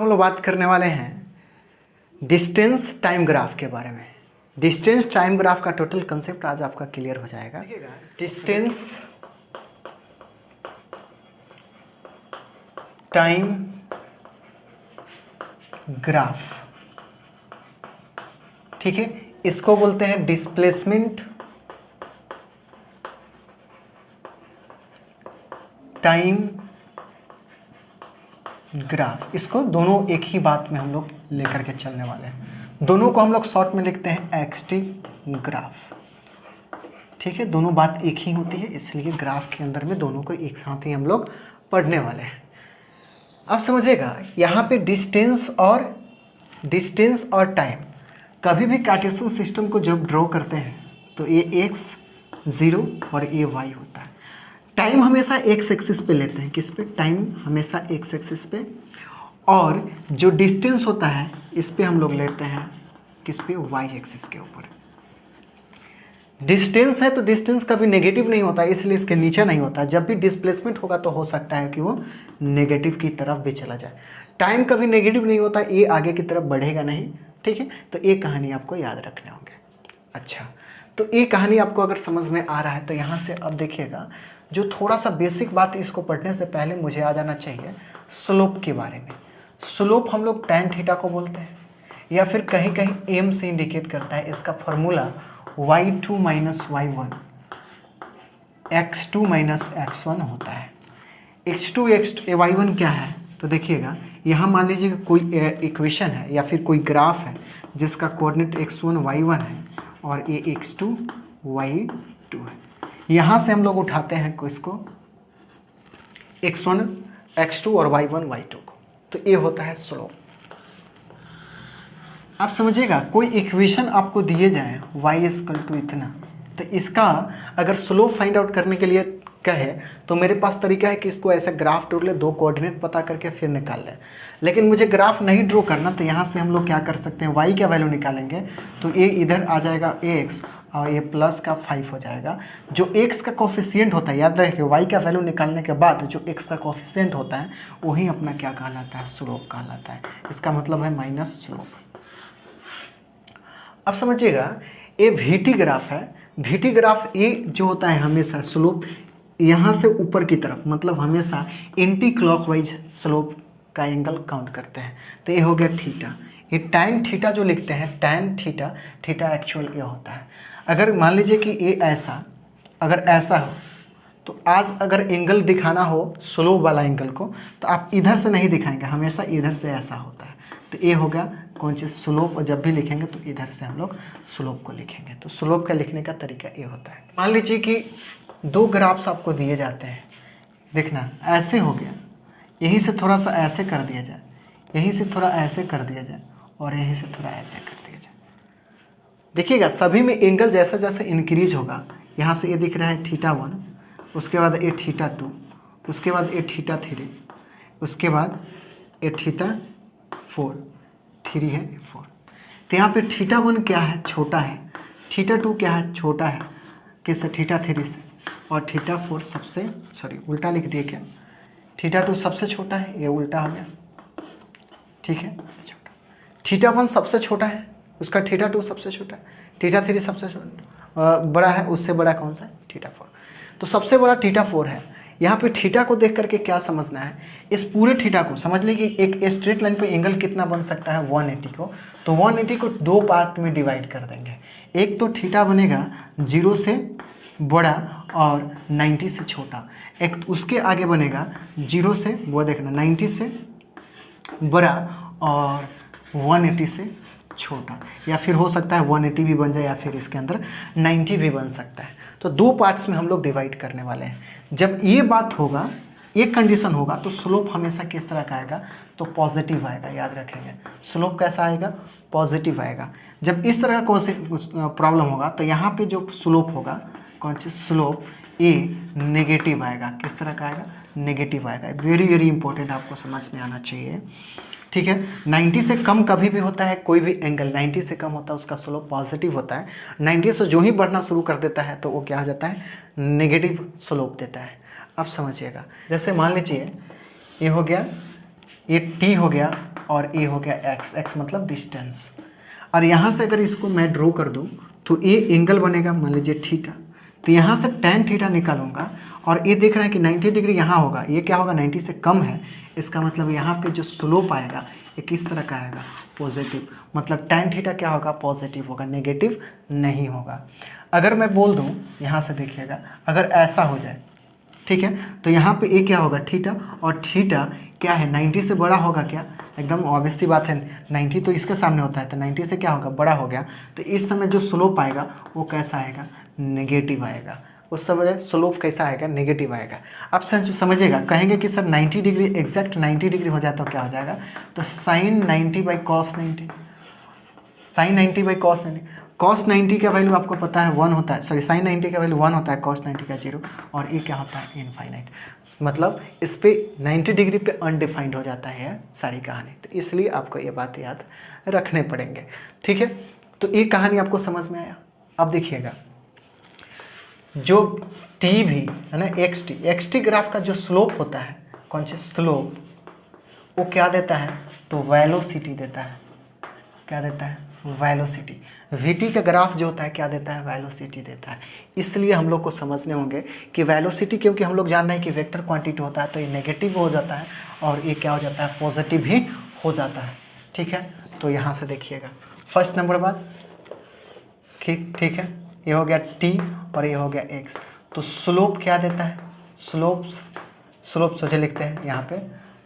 हम लोग बात करने वाले हैं डिस्टेंस टाइम ग्राफ के बारे में। डिस्टेंस टाइम ग्राफ का टोटल कंसेप्ट आज आपका क्लियर हो जाएगा। डिस्टेंस टाइम ग्राफ, ठीक है, इसको बोलते हैं डिस्प्लेसमेंट टाइम ग्राफ। इसको दोनों एक ही बात में हम लोग लेकर के चलने वाले हैं। दोनों को हम लोग शॉर्ट में लिखते हैं एक्सटी ग्राफ, ठीक है। दोनों बात एक ही होती है, इसलिए ग्राफ के अंदर में दोनों को एक साथ ही हम लोग पढ़ने वाले हैं। अब समझिएगा, यहाँ पे डिस्टेंस और टाइम, कभी भी कार्टेशियन सिस्टम को जब ड्रॉ करते हैं तो ये एक्स 0 और ये वाई होता है। टाइम हमेशा एक्स एक्सिस पे लेते हैं, किस पे? टाइम हमेशा एक्स एक्सिस पे, और जो डिस्टेंस होता है इस पे हम लोग लेते हैं किस पे? वाई एक्सिस के ऊपर। डिस्टेंस है तो डिस्टेंस कभी नेगेटिव नहीं होता, इसलिए इसके नीचे नहीं होता। जब भी डिस्प्लेसमेंट होगा तो हो सकता है कि वो नेगेटिव की तरफ भी चला जाए। टाइम कभी नेगेटिव नहीं होता, ये आगे की तरफ बढ़ेगा नहीं, ठीक है। तो ये कहानी आपको याद रखने होंगे। अच्छा, तो ये कहानी आपको अगर समझ में आ रहा है तो यहाँ से अब देखिएगा, जो थोड़ा सा बेसिक बात, इसको पढ़ने से पहले मुझे आ जाना चाहिए स्लोप के बारे में। स्लोप हम लोग tan थीटा को बोलते हैं, या फिर कहीं कहीं m से इंडिकेट करता है। इसका formula y2 minus y1 x2 minus x1 होता है। x2 y1 क्या है? तो देखिएगा, यहाँ मान लीजिए कि कोई इक्वेशन है या फिर कोई ग्राफ है जिसका कोऑर्डिनेट x1 y1 है और ये x2 y2 है। यहाँ से हम लोग उठाते हैं इसको x1 x2 और y1 y2 को, तो ये होता है स्लोप। आप समझिएगा, कोई इक्वेशन आपको दिए जाए y = इतना, तो इसका अगर स्लोप फाइंड आउट करने के लिए कहे तो मेरे पास तरीका है कि इसको ऐसा ग्राफ ड्रॉ ले, 2 कोऑर्डिनेट पता करके फिर निकाल ले। लेकिन मुझे ग्राफ नहीं ड्रॉ करना, तो यहाँ से हम लोग क्या कर सकते हैं, y का वैल्यू निकालेंगे तो ये इधर आ जाएगा x और ये प्लस का 5 हो जाएगा। जो x का कोफिशिएंट होता है, याद रखिए, y का वैल्यू निकालने के बाद जो x का कोफिशिएंट होता है वही अपना क्या कहलाता है? स्लोप कहलाता है। इसका मतलब है माइनस स्लोप। अब समझिएगा, ये वीटी ग्राफ है। वीटी ग्राफ ये जो होता है हमेशा स्लोप यहाँ से ऊपर की तरफ, मतलब हमेशा एंटी क्लॉकवाइज स्लोप का एंगल काउंट करते हैं। तो ये हो गया थीटा। ये tan थीटा जो लिखते हैं, tan थीटा, थीटा एक्चुअल ये होता है। अगर मान लीजिए कि ये ऐसा, अगर ऐसा हो, तो आज अगर एंगल दिखाना हो स्लोप वाला एंगल को, तो आप इधर से नहीं दिखाएंगे, हमेशा इधर से ऐसा होता है। तो ये हो गया कौन सी स्लोप, और जब भी लिखेंगे तो इधर से हम लोग स्लोप को लिखेंगे। तो स्लोप का लिखने का तरीका ये होता है। मान लीजिए कि 2 ग्राफ्स आपको दिए जाते हैं, देखना ऐसे हो गया, यहीं से थोड़ा सा ऐसे कर दिया जाए, यहीं से थोड़ा ऐसे कर दिया जाए, और यहीं से थोड़ा ऐसे कर दिया जाए। देखिएगा, सभी में एंगल जैसा जैसा इंक्रीज होगा, यहाँ से ये दिख रहा है θ1, उसके बाद ये θ2, उसके बाद ये θ3, उसके बाद ये θ4, 3 है 4। तो यहाँ पे θ1 क्या है? छोटा है। θ2 क्या है? छोटा है। किससे? θ3 से। और θ4 सबसे, सॉरी उल्टा लिख दिए क्या, θ2 सबसे छोटा है, ये उल्टा हो गया, ठीक है। θ1 सबसे छोटा है, उसका θ2 सबसे छोटा है, θ3 सबसे बड़ा है, उससे बड़ा कौन सा है? θ4। तो सबसे बड़ा θ4 है। यहाँ पे थीटा को देख करके क्या समझना है, इस पूरे थीटा को समझ लीजिए कि एक स्ट्रेट लाइन पे एंगल कितना बन सकता है? 180 को। तो 180 को 2 पार्ट में डिवाइड कर देंगे। एक तो थीटा बनेगा 0 से बड़ा और 90 से छोटा, एक उसके आगे बनेगा 0 से, वो देखना 90 से बड़ा और 180 से छोटा, या फिर हो सकता है 180 भी बन जाए या फिर इसके अंदर 90 भी बन सकता है। तो 2 पार्ट्स में हम लोग डिवाइड करने वाले हैं। जब ये बात होगा, ये कंडीशन होगा, तो स्लोप हमेशा किस तरह का आएगा? तो पॉजिटिव आएगा। याद रखेंगे, स्लोप कैसा आएगा? पॉजिटिव आएगा। जब इस तरह का प्रॉब्लम होगा तो यहाँ पे जो स्लोप होगा, कौन सी स्लोप, ये नेगेटिव आएगा। किस तरह का आएगा? नेगेटिव आएगा। वेरी वेरी इंपॉर्टेंट, आपको समझ में आना चाहिए, ठीक है। 90 से कम कभी भी होता है, कोई भी एंगल 90 से कम होता है उसका स्लोप पॉजिटिव होता है। 90 से जो ही बढ़ना शुरू कर देता है तो वो क्या हो जाता है? नेगेटिव स्लोप देता है। अब समझिएगा, जैसे मान लीजिए ये हो गया, ये टी हो गया और ए हो गया एक्स, एक्स मतलब डिस्टेंस। और यहाँ से अगर इसको मैं ड्रॉ कर दूँ तो ये एंगल बनेगा मान लीजिए थीटा, तो यहाँ से tan थीटा निकालूंगा और ये देख रहे हैं कि 90 डिग्री यहाँ होगा, ये क्या होगा 90 से कम है, इसका मतलब यहाँ पे जो स्लोप आएगा ये किस तरह का आएगा, पॉजिटिव। मतलब tan थीटा क्या होगा, पॉजिटिव होगा, नेगेटिव नहीं होगा। अगर मैं बोल दूँ यहाँ से देखिएगा, अगर ऐसा हो जाए, ठीक है, तो यहाँ पे ये क्या होगा थीटा, और थीटा क्या है 90 से बड़ा होगा क्या, एकदम ऑब्वियस सी बात है, 90 तो इसके सामने होता है, तो 90 से क्या होगा, बड़ा हो गया, तो इस समय जो स्लोप आएगा वो कैसा आएगा, नेगेटिव आएगा। उस समय स्लोप कैसा आएगा, नेगेटिव आएगा। आप समझिएगा, कहेंगे कि सर 90 डिग्री एग्जैक्ट 90 डिग्री हो जाए तो क्या हो जाएगा, तो sine 90 by cos 90, sine 90 by cos 90, cos 90 का वैल्यू आपको पता है 1 होता है, सॉरी साइन 90 का वैल्यू 1 होता है, कॉस 90 का 0, और ये क्या होता है इनफाइनाइट। मतलब इस पे 90 डिग्री पे अनडिफाइंड हो जाता है सारी कहानी, तो इसलिए आपको ये बात याद रखने पड़ेंगे, ठीक है। तो ये कहानी आपको समझ में आया। अब देखिएगा जो टी भी है ना, एक्स टी ग्राफ का जो स्लोप होता है, कौन सी स्लोप, वो क्या देता है, तो वेलोसिटी देता है। क्या देता है, वेलोसिटी। वीटी का ग्राफ जो होता है क्या देता है, वेलोसिटी देता है। इसलिए हम लोग को समझने होंगे कि वेलोसिटी, क्योंकि हम लोग जान रहे हैं कि वेक्टर क्वांटिटी होता है तो ये नेगेटिव हो जाता है और ये क्या हो जाता है, पॉजिटिव भी हो जाता है, ठीक है। तो यहाँ से देखिएगा फर्स्ट नंबर बात, ठीक है, ये हो गया टी और ये हो गया एक्स। तो स्लोप क्या देता है, स्लोप सोचे लिखते हैं यहाँ पे,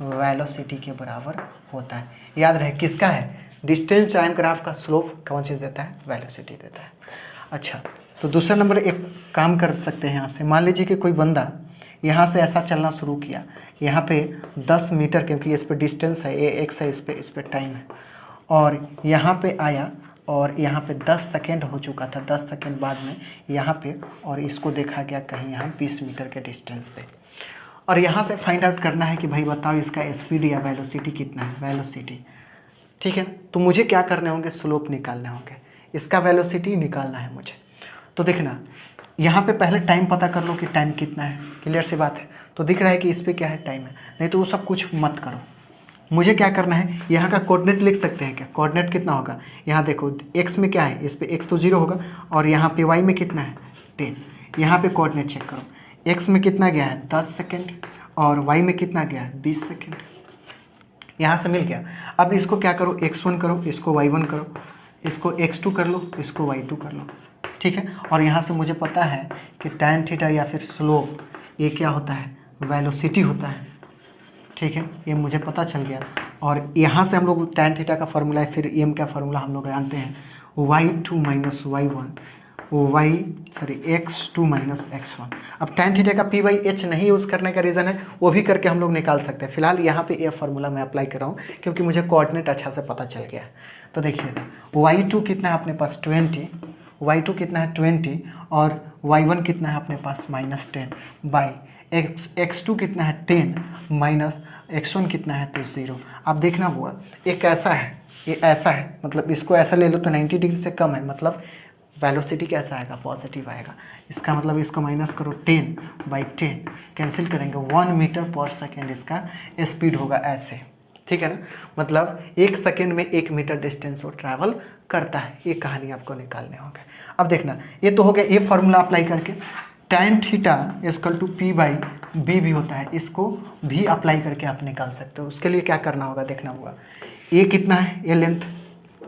वेलोसिटी के बराबर होता है। याद रहे किसका है, डिस्टेंस टाइम ग्राफ का स्लोप कौन चीज़ देता है, वेलोसिटी देता है। अच्छा, तो दूसरा नंबर एक काम कर सकते हैं यहाँ से, मान लीजिए कि कोई बंदा यहाँ से ऐसा चलना शुरू किया, यहाँ पे 10 मीटर, क्योंकि इस पे डिस्टेंस है, ये एक्स है, इस पे टाइम है, और यहाँ पे आया और यहाँ पे 10 सेकेंड हो चुका था, 10 सेकेंड बाद में यहाँ पे, और इसको देखा गया कहीं यहाँ 20 मीटर के डिस्टेंस पे, और यहाँ से फाइंड आउट करना है कि भाई बताओ इसका स्पीड या वेलोसिटी कितना है, वेलोसिटी, ठीक है। तो मुझे क्या करने होंगे, स्लोप निकालने होंगे, इसका वेलोसिटी निकालना है मुझे। तो देखना यहाँ पे पहले टाइम पता कर लो कि टाइम कितना है, क्लियर सी बात है। तो दिख रहा है कि इस पर क्या है, टाइम है, नहीं तो वो सब कुछ मत करो। मुझे क्या करना है, यहाँ का कोऑर्डिनेट लिख सकते हैं क्या, कोऑर्डिनेट कितना होगा, यहाँ देखो एक्स में क्या है, इस पे एक्स तो 0 होगा, और यहाँ पे वाई में कितना है 10। यहाँ पे कोऑर्डिनेट चेक करो, एक्स में कितना गया है 10 सेकेंड और वाई में कितना गया है 20 सेकेंड, यहाँ से मिल गया। अब इसको क्या करो, x1 करो, इसको y1 करो, इसको x2 कर लो, इसको y2 कर लो, ठीक है। और यहाँ से मुझे पता है कि tan थीटा या फिर स्लोप ये क्या होता है, वेलोसिटी होता है, ठीक है, ये मुझे पता चल गया। और यहाँ से हम लोग tan थीटा का फार्मूला है, फिर एम का फार्मूला हम लोग जानते हैं, y2 minus y1 x2 minus x1। अब tan थीटा का p/h नहीं यूज़ करने का रीज़न है, वो भी करके हम लोग निकाल सकते हैं। फिलहाल यहाँ पे ये फार्मूला मैं अप्लाई कर रहा हूँ क्योंकि मुझे कोऑर्डिनेट अच्छा से पता चल गया। तो देखिएगा y2 कितना है अपने पास 20, y2 कितना है 20, और y1 कितना है अपने पास -10 बाई x2 कितना है 10 माइनस x1 कितना है तो 0। अब देखना हुआ ये कैसा है, ये ऐसा है, मतलब इसको ऐसा ले लो तो 90 डिग्री से कम है, मतलब वेलोसिटी कैसा आएगा, पॉजिटिव आएगा। इसका मतलब इसको माइनस करो 10/10, कैंसिल करेंगे 1 मीटर पर सेकेंड इसका स्पीड होगा ऐसे, ठीक है ना। मतलब 1 सेकेंड में 1 मीटर डिस्टेंस वो ट्रैवल करता है। ये कहानी आपको निकालने होंगे। अब देखना ये तो हो गया, ये फार्मूला अप्लाई करके tan theta equal to p/b भी होता है, इसको भी अप्लाई करके आप निकाल सकते हो। उसके लिए क्या करना होगा, देखना होगा ये कितना है, ये लेंथ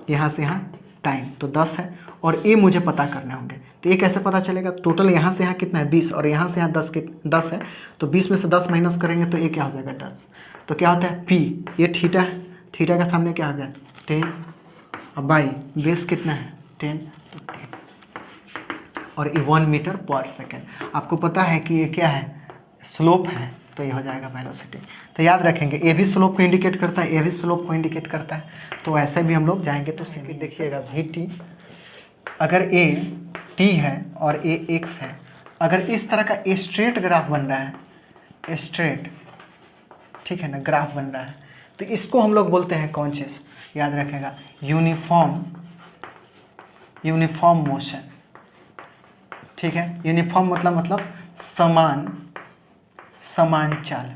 यहाँ से यहाँ टाइम तो 10 है, और ये मुझे पता करने होंगे। तो ये कैसे पता चलेगा, टोटल यहाँ से यहाँ कितना है 20, और यहाँ से यहाँ 10 है, तो 20 में से 10 माइनस करेंगे तो ये क्या हो जाएगा 10। तो क्या होता है p, ये थीटा है, थीटा का सामने क्या आ गया 10, और बाई बेस कितना है 10, तो 10 और ये 1 मीटर पर सेकेंड। आपको पता है कि ये क्या है, स्लोप है, तो ये हो जाएगा वेलोसिटी। तो याद रखेंगे ये भी स्लोप को इंडिकेट करता है, ये भी स्लोप को इंडिकेट करता है, तो ऐसे भी हम लोग जाएंगे तो सीधी देखिएगा वी अगर ए टी है और ए एक्स है, अगर इस तरह का स्ट्रेट ग्राफ बन रहा है, स्ट्रेट, ठीक है ना, ग्राफ बन रहा है, तो इसको हम लोग बोलते हैं कौन चीज़, याद रखेगा यूनिफॉर्म मोशन, ठीक है। यूनिफॉर्म मतलब समान चाल,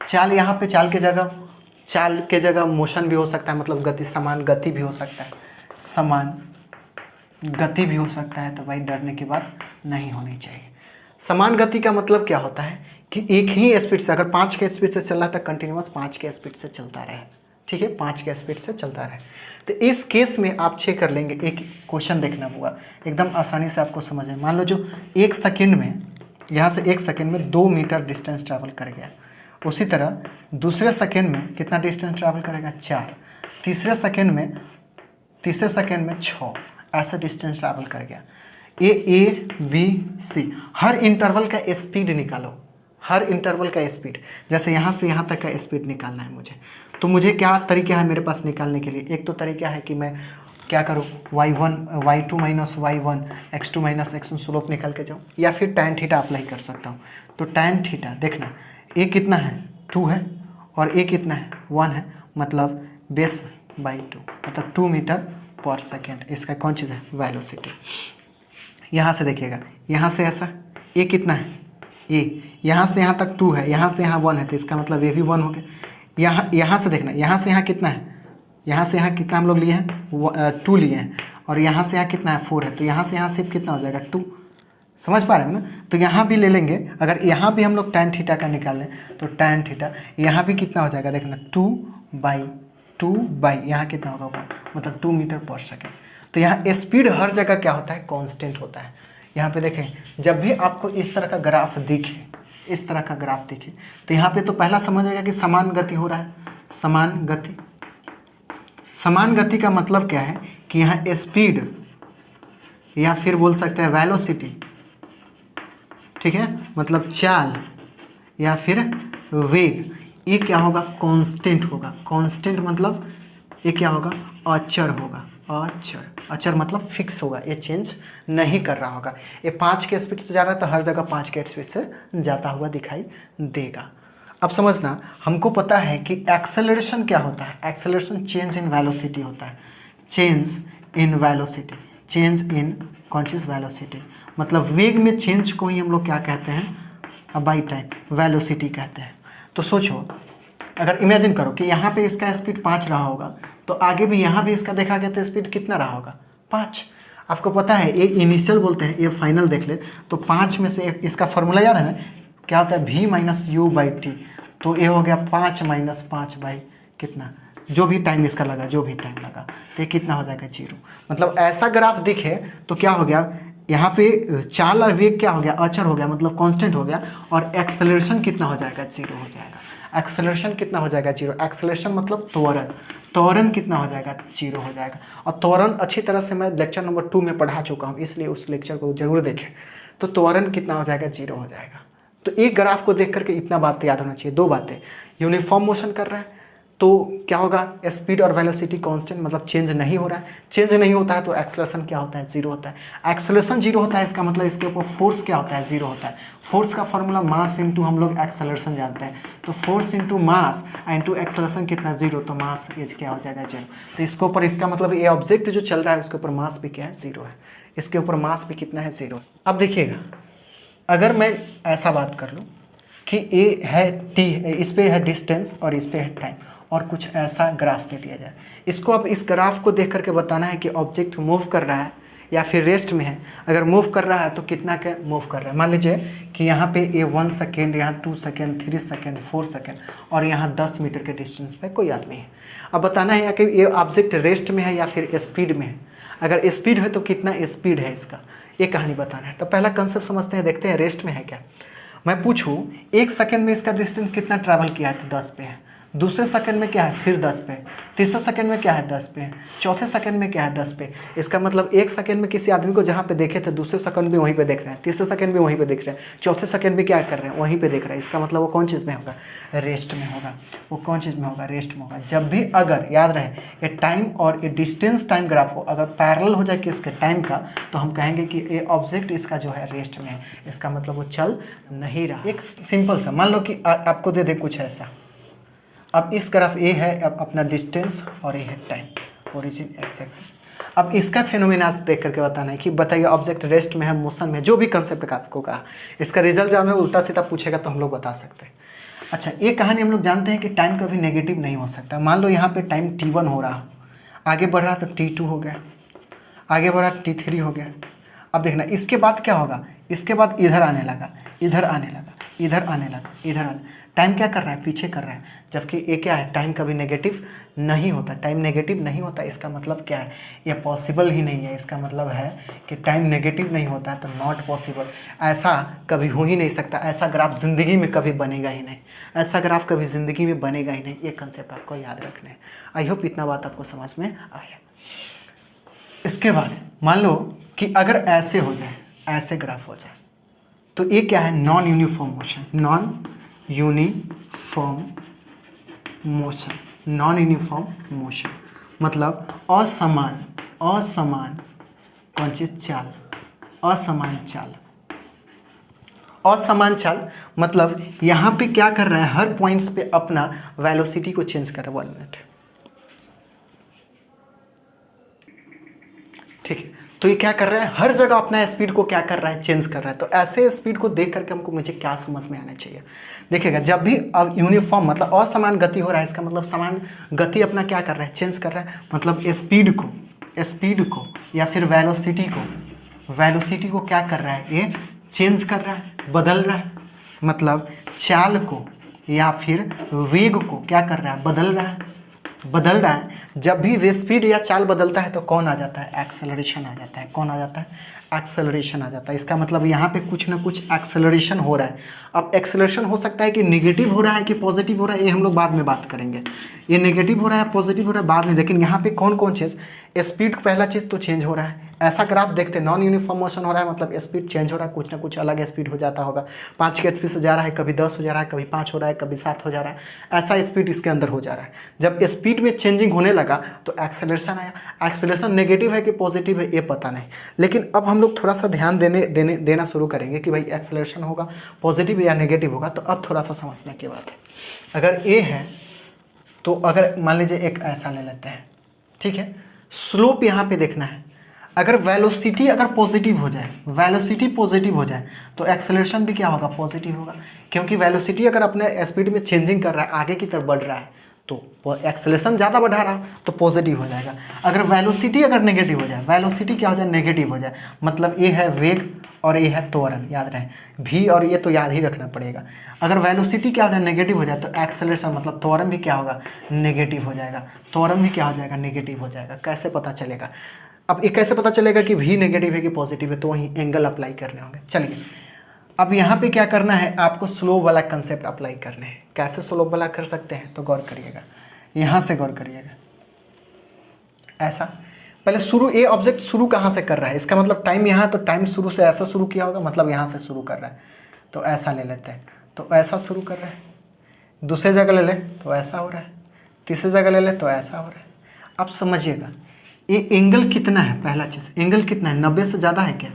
चाल यहाँ पे चाल के जगह मोशन भी हो सकता है, मतलब गति, समान गति भी हो सकता है, समान गति भी हो सकता है। तो भाई डरने की बात नहीं होनी चाहिए। समान गति का मतलब क्या होता है कि एक ही स्पीड से, अगर 5 के स्पीड से चल रहा है तो कंटिन्यूअस 5 के स्पीड से चलता रहे, ठीक है, 5 के स्पीड से चलता रहे। तो इस केस में आप चेक कर लेंगे, एक क्वेश्चन देखना होगा, एकदम आसानी से आपको समझ है। मान लो जो 1 सेकेंड में, यहाँ से 1 सेकेंड में 2 मीटर डिस्टेंस ट्रैवल कर गया, उसी तरह दूसरे सेकेंड में कितना डिस्टेंस ट्रैवल करेगा, 4, तीसरे सेकेंड में 6, ऐसा डिस्टेंस ट्रैवल कर गया। ए बी सी, हर इंटरवल का स्पीड निकालो, हर इंटरवल का स्पीड, जैसे यहाँ से यहाँ तक का स्पीड निकालना है मुझे। तो मुझे क्या तरीका है मेरे पास निकालने के लिए? एक तो तरीका है कि मैं क्या करूँ, y2 minus y1 x2 minus x1 slope निकाल के जाऊँ, या फिर tan थीटा अप्लाई कर सकता हूँ। तो tan थीटा देखना, a कितना है 2 है और a कितना है 1 है, मतलब बेस बाई 2, मतलब 2 मीटर पर सेकेंड। इसका कौन चीज़ है, वेलोसिटी। यहाँ से देखिएगा, यहाँ से ऐसा a कितना है, a यहाँ से यहाँ तक 2 है, यहाँ से यहाँ 1 है, तो इसका मतलब a भी 1 हो गया। यहाँ से देखना, यहाँ से यहाँ कितना है, यहाँ से यहाँ कितना हम लोग लिए हैं 2 लिए हैं, और यहाँ से यहाँ कितना है 4 है, तो यहाँ से यहाँ सिर्फ कितना हो जाएगा 2। समझ पा रहे हैं ना? तो यहाँ भी ले लेंगे, अगर यहाँ भी हम लोग tan थीटा का निकाल लें तो tan थीटा यहाँ भी कितना हो जाएगा, देखना 2 बाई यहाँ कितना होगा 1, मतलब 2 मीटर पर सेकेंड। तो यहाँ स्पीड हर जगह क्या होता है, कांस्टेंट होता है। यहाँ पे देखें, जब भी आपको इस तरह का ग्राफ दिखे, इस तरह का ग्राफ दिखे, तो यहाँ पे तो पहला समझेगा कि समान गति हो रहा है। समान गति का मतलब क्या है कि यहाँ स्पीड या फिर बोल सकते हैं वेलोसिटी, ठीक है, मतलब चाल या फिर वेग, ये क्या होगा, कांस्टेंट होगा। कांस्टेंट मतलब ये क्या होगा, अचर होगा। अचर मतलब फिक्स होगा, ये चेंज नहीं कर रहा होगा। ये 5 के स्पीड से जा रहा है तो हर जगह 5 के स्पीड से जाता हुआ दिखाई देगा। अब समझना, हमको पता है कि एक्सेलरेशन क्या होता है, एक्सेलरेशन चेंज इन वेलोसिटी होता है। चेंज इन कौन चीज़, वेलोसिटी, मतलब वेग में चेंज को ही हम लोग क्या कहते हैं, बाई टाइम वेलोसिटी कहते हैं। तो सोचो, अगर इमेजिन करो कि यहाँ पे इसका स्पीड 5 रहा होगा, तो आगे भी यहाँ भी इसका देखा गया तो स्पीड कितना रहा होगा, 5। आपको पता है ये इनिशियल बोलते हैं, ये फाइनल देख ले तो 5 में से इसका फॉर्मूला याद है ना, क्या होता है, v minus you by T. तो ये हो गया 5 माइनस 5 बाई कितना, जो भी टाइम इसका लगा, तो ये कितना हो जाएगा 0। मतलब ऐसा ग्राफ दिखे तो क्या हो गया, यहाँ पे चाल और वेग क्या हो गया, अचर हो गया, मतलब कांस्टेंट हो गया, और एक्सेलरेशन कितना हो जाएगा, 0 हो जाएगा। एक्सेलरेशन कितना हो जाएगा, 0। एक्सेलरेशन मतलब त्वरण कितना हो जाएगा, 0 हो जाएगा। और त्वरण अच्छी तरह से मैं लेक्चर नंबर 2 में पढ़ा चुका हूँ, इसलिए उस लेक्चर को जरूर देखें। तो त्वरण कितना हो जाएगा, 0 हो जाएगा। तो एक ग्राफ को देख करके इतना बात याद होना चाहिए, 2 बातें, यूनिफॉर्म मोशन कर रहा है तो क्या होगा, स्पीड और वेलोसिटी कांस्टेंट, मतलब चेंज नहीं हो रहा है। चेंज नहीं होता है तो एक्सेलरेशन क्या होता है, 0 होता है। एक्सेलरेशन 0 होता है, इसका मतलब इसके ऊपर फोर्स क्या होता है, 0 होता है। फोर्स का फॉर्मूला मास इंटू हम लोग एक्सेलरेशन जानते हैं, तो force into mass into acceleration कितना, 0, तो मास एज क्या हो जाएगा, 0। तो इसके ऊपर, इसका मतलब ये ऑब्जेक्ट जो चल रहा है उसके ऊपर मास भी क्या है, 0 है। इसके ऊपर मास भी कितना है, 0। अब देखिएगा, अगर मैं ऐसा बात कर लूँ कि ए है टी, इस पे है डिस्टेंस और इस पे है टाइम, और कुछ ऐसा ग्राफ दे दिया जाए, इसको अब इस ग्राफ को देख करके बताना है कि ऑब्जेक्ट मूव कर रहा है या फिर रेस्ट में है। अगर मूव कर रहा है तो कितना के मूव कर रहा है, मान लीजिए कि यहाँ पे ये 1 सेकेंड, यहाँ 2 सेकेंड, 3 सेकेंड, 4 सेकेंड, और यहाँ 10 मीटर के डिस्टेंस पे कोई आदमी है। अब बताना है कि ये ऑब्जेक्ट रेस्ट में है या फिर स्पीड में है। अगर स्पीड है तो कितना स्पीड है इसका, ये कहानी बताना है। तो पहला कंसेप्ट समझते हैं, देखते हैं रेस्ट में है क्या। मैं पूछूँ 1 सेकेंड में इसका डिस्टेंस कितना ट्रैवल किया है, तो 10 पे है। दूसरे सेकंड में क्या है, फिर 10 पे। तीसरे सेकंड में क्या है, 10 पे। चौथे सेकंड में क्या है, 10 पे। इसका मतलब 1 सेकंड में किसी आदमी को जहाँ पे देखे थे, दूसरे सेकंड भी वहीं पे देख रहे हैं, तीसरे सेकंड भी वहीं पे देख रहे हैं, चौथे सेकंड भी क्या कर रहे हैं, वहीं पे देख रहे हैं। इसका मतलब वो कौन चीज़ में होगा, रेस्ट में होगा। वो कौन चीज़ में होगा, रेस्ट में होगा। जब भी अगर याद रहे ये टाइम और ये डिस्टेंस टाइम ग्राफ हो, अगर पैरेलल हो जाए कि इसके टाइम का, तो हम कहेंगे कि ये ऑब्जेक्ट इसका जो है रेस्ट में है। इसका मतलब वो चल नहीं रहा। एक सिंपल सा मान लो कि आपको दे दे कुछ ऐसा। अब इस ग्राफ ए है, अब अपना डिस्टेंस, और ये है टाइम, ओरिजिन एक्स एक्सिस। अब इसका फेनोमेना देख करके बताना है कि बताइए ऑब्जेक्ट रेस्ट में है, मोशन में, जो भी कंसेप्ट का आपको कहा, इसका रिजल्ट जब हमें उल्टा सीधा पूछेगा तो हम लोग बता सकते हैं। अच्छा, ये कहानी हम लोग जानते हैं कि टाइम कभी नेगेटिव नहीं हो सकता। मान लो यहाँ पे टाइम t1 हो रहा हो, आगे बढ़ रहा तो t2 हो गया, आगे बढ़ रहा t3 हो गया। अब देखना इसके बाद क्या होगा, इसके बाद इधर आने लगा, इधर आने लगा, इधर आने लगा, इधर आने, टाइम क्या कर रहा है, पीछे कर रहा है। जबकि ये क्या है, टाइम कभी नेगेटिव नहीं होता, टाइम नेगेटिव नहीं होता। इसका मतलब क्या है, ये पॉसिबल ही नहीं है। इसका मतलब है कि टाइम नेगेटिव नहीं होता है तो नॉट पॉसिबल, ऐसा कभी हो ही नहीं सकता। ऐसा ग्राफ ज़िंदगी में कभी बनेगा ही नहीं, ऐसा ग्राफ कभी ज़िंदगी में बनेगा ही नहीं। ये कंसेप्ट आपको याद रखना है। आई होप इतना बात आपको समझ में आया। इसके बाद मान लो कि अगर ऐसे हो जाए, ऐसे ग्राफ हो जाए, तो ये क्या है, non uniform motion. Non uniform motion, non uniform motion मतलब असमान, असमान कौन चीज, चाल, असमान चाल। असमान चाल मतलब यहाँ पे क्या कर रहा है, हर पॉइंट्स पे अपना वेलोसिटी को चेंज कर रहा है। 1 मिनट, ठीक है। तो ये क्या कर रहा है, हर जगह अपना स्पीड को क्या कर रहा है, चेंज कर रहा है। तो ऐसे स्पीड को देख करके हमको, मुझे क्या समझ में आना चाहिए, देखिएगा जब भी अब यूनिफॉर्म मतलब असमान गति हो रहा है, इसका मतलब समान गति अपना क्या कर रहा है, चेंज कर रहा है। मतलब स्पीड को या फिर वेलोसिटी को क्या कर रहा है, ये चेंज कर रहा है, बदल रहा है। मतलब चाल को या फिर वेग को क्या कर रहा है, बदल रहा है। जब भी वे स्पीड या चाल बदलता है तो कौन आ जाता है, एक्सेलरेशन आ जाता है। कौन आ जाता है, एक्सेलरेशन आ जाता है। इसका मतलब यहाँ पे कुछ ना कुछ एक्सेलरेशन हो रहा है। अब एक्सेलरेशन हो सकता है कि नेगेटिव हो रहा है कि पॉजिटिव हो रहा है, ये हम लोग बाद में बात करेंगे। ये नेगेटिव हो रहा है, पॉजिटिव हो रहा है बाद में। लेकिन यहाँ पे कौन चीज़, स्पीड पहला चीज़ तो चेंज हो रहा है। ऐसा ग्राफ देखते हैं, नॉन यूनिफॉर्म मोशन हो रहा है मतलब स्पीड चेंज हो रहा है, कुछ ना कुछ अलग स्पीड हो जाता होगा। 5 के स्पीड से जा रहा है, कभी 10 हो जा रहा है, कभी 5 हो रहा है, कभी 7 हो जा रहा है। ऐसा स्पीड इसके अंदर हो जा रहा है। जब स्पीड में चेंजिंग होने लगा तो एक्सेलरेशन आया। एक्सेलरेशन नेगेटिव है कि पॉजिटिव है ये पता नहीं, लेकिन अब हम लोग थोड़ा सा ध्यान देना शुरू करेंगे कि भाई एक्सेलरेशन होगा पॉजिटिव या नेगेटिव होगा। तो अब थोड़ा सा समझने की बात है। अगर ए है तो अगर मान लीजिए एक ऐसा ले लेते हैं, ठीक है। स्लोप यहाँ पे देखना है। अगर वेलोसिटी अगर पॉजिटिव हो जाए, वेलोसिटी पॉजिटिव हो जाए तो एक्सेलरेशन भी क्या होगा, पॉजिटिव होगा। क्योंकि वेलोसिटी अगर अपने स्पीड में चेंजिंग कर रहा है, आगे की तरफ बढ़ रहा है, तो एक्सेलरेशन ज़्यादा बढ़ा रहा तो पॉजिटिव हो जाएगा। अगर वेलोसिटी अगर नेगेटिव हो जाए, वेलोसिटी क्या हो जाए, नेगेटिव हो जाए, मतलब ये है वेग और ये है त्वरण, याद रहे भी, और ये तो याद ही रखना पड़ेगा। अगर वेलोसिटी क्या हो जाए, नेगेटिव हो जाए, तो एक्सेलरेशन मतलब त्वरण भी क्या होगा, नेगेटिव हो जाएगा। त्वरण भी क्या हो जाएगा, नेगेटिव हो जाएगा। कैसे पता चलेगा, अब ये कैसे पता चलेगा कि भी नेगेटिव है कि पॉजिटिव है, तो वहीं एंगल अप्लाई करने होंगे। चलिए अब यहाँ पे क्या करना है, आपको स्लो वाला कंसेप्ट अप्लाई करने हैं। कैसे स्लो वाला कर सकते हैं, तो गौर करिएगा, यहाँ से गौर करिएगा। ऐसा पहले शुरू, ये ऑब्जेक्ट शुरू कहाँ से कर रहा है, इसका मतलब टाइम यहाँ, तो टाइम शुरू से ऐसा शुरू किया होगा, मतलब यहाँ से शुरू कर रहा है। तो ऐसा ले लेते हैं, तो ऐसा शुरू कर रहा है। दूसरे जगह ले ले तो ऐसा हो रहा है, तीसरी जगह ले ले तो ऐसा हो रहा है। अब समझिएगा ये एंगल कितना है, पहला चीज़ एंगल कितना है, 90 से ज़्यादा है क्या,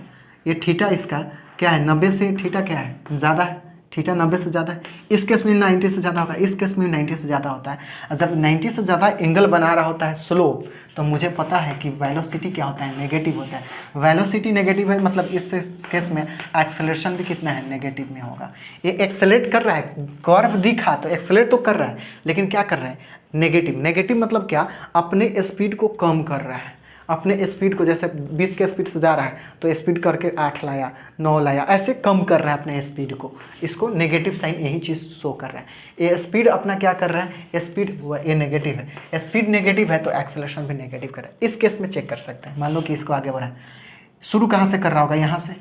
ये थीटा इसका क्या है, 90 से थीटा क्या है, ज़्यादा है, थीटा 90 से ज़्यादा है। इस केस में 90 से ज़्यादा होगा, इस केस में 90 से ज़्यादा होता है। जब 90 से ज़्यादा एंगल बना रहा होता है स्लोप, तो मुझे पता है कि वेलोसिटी क्या होता है, नेगेटिव होता है। वेलोसिटी नेगेटिव है मतलब इस केस में एक्सेलरेशन भी कितना है, नेगेटिव में होगा। ये एक्सेलरेट कर रहा है, कर्व दिखा तो एक्सेलरेट तो कर रहा है, लेकिन क्या कर रहा है, नेगेटिव। नेगेटिव मतलब क्या, अपने स्पीड को कम कर रहा है। अपने स्पीड को जैसे 20 के स्पीड से जा रहा है तो स्पीड करके 8 लाया, 9 लाया, ऐसे कम कर रहा है अपने स्पीड को। इसको नेगेटिव साइन यही चीज़ शो कर रहा है। ये स्पीड अपना क्या कर रहा है, स्पीड हुआ ये नेगेटिव है, स्पीड नेगेटिव है तो एक्सेलरेशन भी नेगेटिव कर रहा है। इस केस में चेक कर सकते हैं। मान लो कि इसको आगे बढ़ा, शुरू कहाँ से कर रहा होगा, यहाँ से।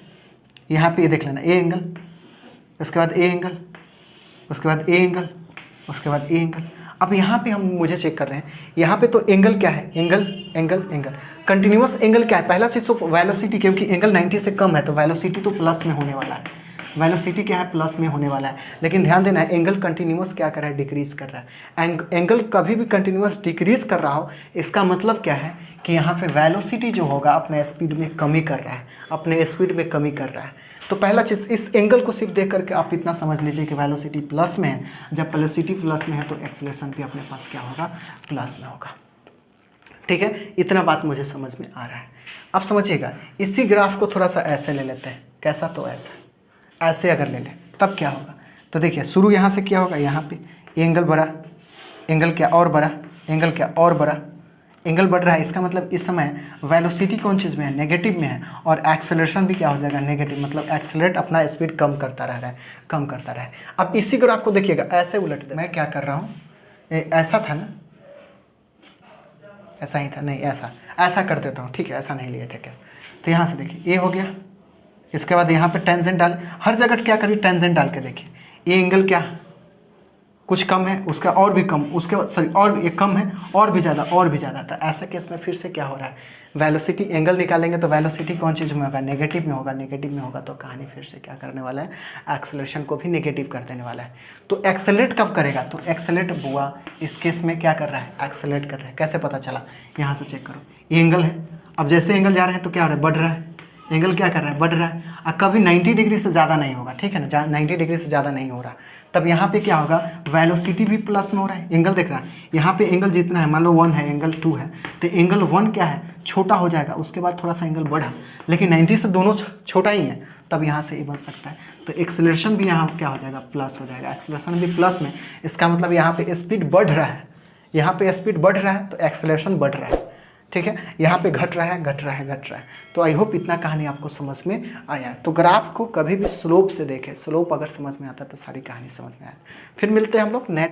यहाँ पे ये देख लेना, ए एंगल, उसके बाद ए एंगल, उसके बाद ए एंगल, उसके बाद ए एंगल। अब यहाँ पे हम मुझे चेक कर रहे हैं, यहाँ पे तो एंगल क्या है, angle angle angle continuous angle क्या है, पहला चीज़ तो वेलोसिटी, क्योंकि एंगल 90 से कम है तो वेलोसिटी तो प्लस में होने वाला है। वेलोसिटी क्या है, प्लस में होने वाला है। लेकिन ध्यान देना है, एंगल कंटिन्यूअस क्या कर रहा है, डिक्रीज कर रहा है। एंगल कभी भी कंटिन्यूअस डिक्रीज कर रहा हो, इसका मतलब क्या है कि यहाँ पे वेलोसिटी जो होगा अपने स्पीड में कमी कर रहा है, अपने स्पीड में कमी कर रहा है। तो पहला चीज़, इस एंगल को सिर्फ देख करके आप इतना समझ लीजिए कि वेलोसिटी प्लस में है। जब वेलोसिटी प्लस में है तो एक्सेलरेशन भी अपने पास क्या होगा, प्लस में होगा। ठीक है, इतना बात मुझे समझ में आ रहा है। अब समझिएगा, इसी ग्राफ को थोड़ा सा ऐसे ले लेते हैं। कैसा, तो ऐसा, ऐसे अगर ले लें तब क्या होगा, तो देखिए शुरू यहाँ से क्या होगा, यहाँ पे एंगल बढ़ा, एंगल क्या और बढ़ा, एंगल क्या और बढ़ा, एंगल बढ़ रहा है। इसका मतलब इस समय वेलोसिटी कौन चीज़ में है, नेगेटिव में है, और एक्सेलरेशन भी क्या हो जाएगा, नेगेटिव, मतलब एक्सेलरेट अपना स्पीड कम करता रह रहा है, कम करता रहा है। अब इसी ग्राफ को देखिएगा, ऐसे उलट दे, मैं क्या कर रहा हूँ, ऐसा था ना, ऐसा ही था, नहीं ऐसा कर देता हूँ, ठीक है, ऐसा नहीं लिए थे कैसे। तो यहाँ से देखिए ये हो गया, इसके बाद यहाँ पे टेंजेंट डाल, हर जगह क्या करिए टेंजेंट डाल के देखिए, ये एंगल क्या कुछ कम है, उसका और भी कम, उसके बाद सॉरी और ये कम है, और भी ज़्यादा, और भी ज़्यादा। तो ऐसा केस में फिर से क्या हो रहा है, वेलोसिटी एंगल निकालेंगे तो वेलोसिटी कौन चीज़ में होगा, नेगेटिव में होगा, नेगेटिव में होगा तो कहानी फिर से क्या करने वाला है, एक्सेलरेशन को भी नेगेटिव कर देने वाला है। तो एक्सेलरेट कब करेगा, तो एक्सेलरेट बुआ इस केस में क्या कर रहा है, एक्सेलरेट कर रहा है। कैसे पता चला, यहाँ से चेक करो, ये एंगल है, अब जैसे एंगल जा रहे हैं तो क्या हो रहा है, बढ़ रहा है, एंगल क्या कर रहा है, बढ़ रहा है। और कभी 90 डिग्री से ज़्यादा नहीं होगा, ठीक है ना, 90 डिग्री से ज़्यादा नहीं हो रहा, तब यहाँ पे क्या होगा, वेलोसिटी भी प्लस में हो रहा है। एंगल देख रहा है, यहाँ पे एंगल जितना है, मान लो 1 है, एंगल 2 है, तो एंगल 1 क्या है, छोटा हो जाएगा, उसके बाद थोड़ा सा एंगल बढ़ा, लेकिन 90 से दोनों छोटा ही है, तब यहाँ से ये बन सकता है। तो एक्सेलरेशन भी यहाँ क्या हो जाएगा, प्लस हो जाएगा, एक्सेलरेशन भी प्लस में, इसका मतलब यहाँ पे स्पीड बढ़ रहा है, यहाँ पे स्पीड बढ़ रहा है तो एक्सेलरेशन बढ़ रहा है, ठीक है, यहाँ पे घट रहा है, घट रहा है, घट रहा है। तो आई होप इतना कहानी आपको समझ में आया है। तो ग्राफ को कभी भी स्लोप से देखें, स्लोप अगर समझ में आता है तो सारी कहानी समझ में आए। फिर मिलते हैं हम लोग नेक्स्ट